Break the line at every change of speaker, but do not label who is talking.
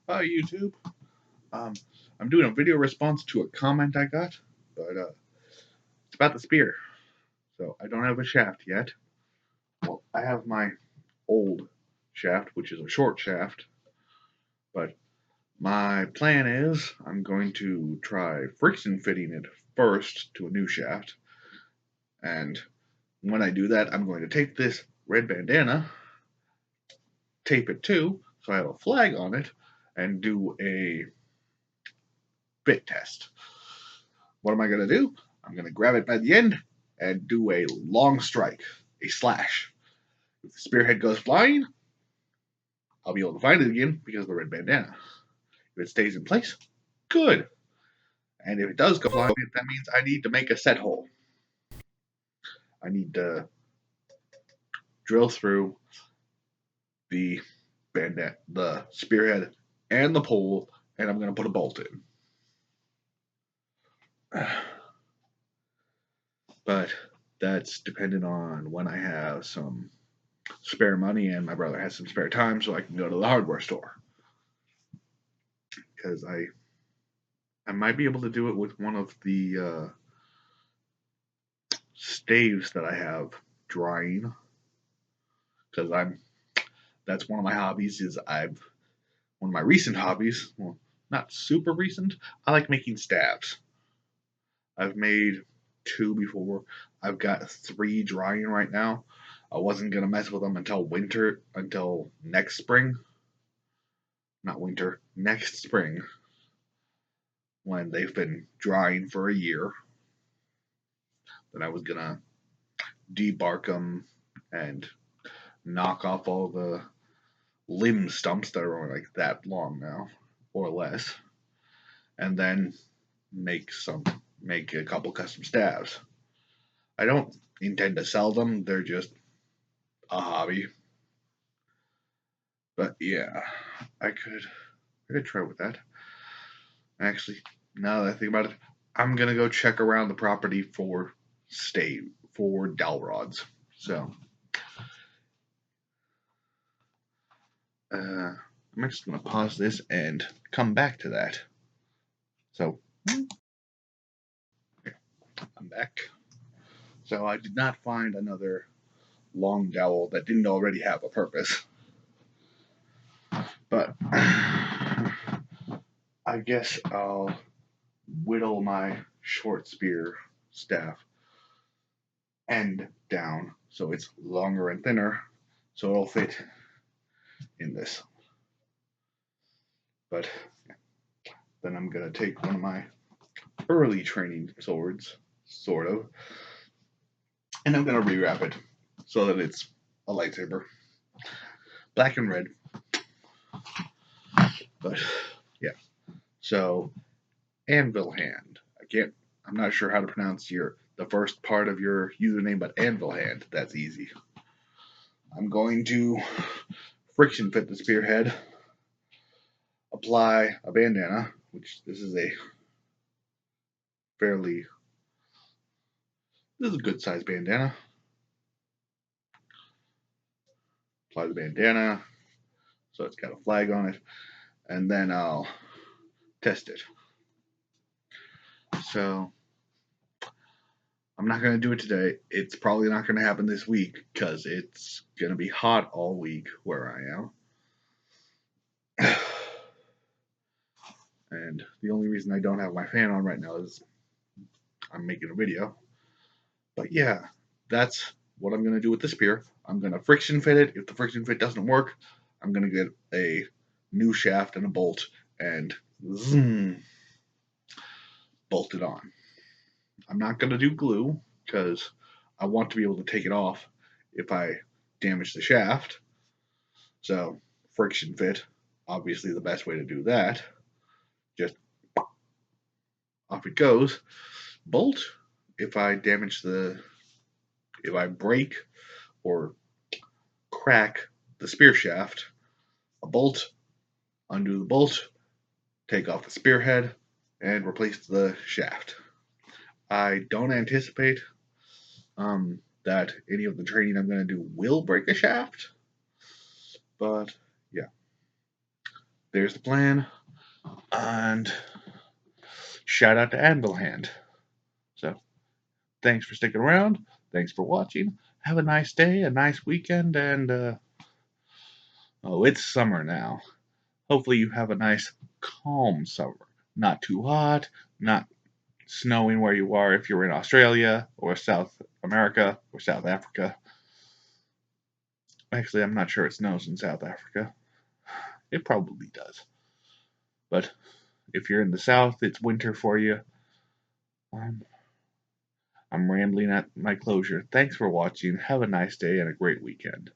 Hi YouTube. Um, I'm doing a video response to a comment I got, but it's about the spear. So I don't have a shaft yet. Well, I have my old shaft, which is a short shaft, but my plan is I'm going to try friction fitting it first to a new shaft, and when I do that, I'm going to take this red bandana, tape it to, so I have a flag on it, and do a fit test. What am I going to do? I'm going to grab it by the end and do a long strike, a slash. If the spearhead goes flying, I'll be able to find it again because of the red bandana. If it stays in place, good. And if it does go flying, that means I need to make a set hole. I need to drill through the bandana, the spearhead, and the pole, and I'm going to put a bolt in. But that's dependent on when I have some spare money and my brother has some spare time so I can go to the hardware store. Because I might be able to do it with one of the staves that I have drying. Because that's one of my hobbies. One of my recent hobbies. Well, not super recent. I like making staves. I've made 2 before. I've got 3 drying right now. I wasn't gonna mess with them until next spring. Not winter, next spring, when they've been drying for a year. Then I was gonna debark them and knock off all the limb stumps that are like that long now, or less, and then make a couple custom staves. I don't intend to sell them; they're just a hobby. But yeah, I could try with that. Actually, now that I think about it, I'm gonna go check around the property for dowel rods. So I'm just gonna pause this and come back to that. So I'm back. So I did not find another long dowel that didn't already have a purpose. But I guess I'll whittle my short spear staff end down so it's longer and thinner so it'll fit in this. But then I'm going to take one of my early training swords, sort of, and I'm going to rewrap it so that it's a lightsaber. Black and red. But yeah. So Anvilhand. I'm not sure how to pronounce the first part of your username, but Anvilhand. That's easy. I'm going to friction fit the spearhead, apply a bandana, which this is a good sized bandana. Apply the bandana so it's got a flag on it, and then I'll test it. So I'm not going to do it today. It's probably not going to happen this week because it's going to be hot all week where I am. And the only reason I don't have my fan on right now is I'm making a video. But yeah, that's what I'm going to do with the spear. I'm going to friction fit it. If the friction fit doesn't work, I'm going to get a new shaft and a bolt and zoom, bolt it on. I'm not going to do glue because I want to be able to take it off if I damage the shaft. So friction fit, obviously the best way to do that. Just off it goes. Bolt, if I break or crack the spear shaft, a bolt, undo the bolt, take off the spearhead, and replace the shaft. I don't anticipate that any of the training I'm going to do will break a shaft, but yeah. there's the plan. And shout out to Anvilhand. So thanks for sticking around. Thanks for watching. Have a nice day, a nice weekend, and oh, it's summer now. Hopefully you have a nice, calm summer. Not too hot, not snowing where you are if you're in Australia or South America or South Africa. Actually, I'm not sure it snows in South Africa. It probably does. But if you're in the South, it's winter for you. I'm rambling at my closure. Thanks for watching. Have a nice day and a great weekend.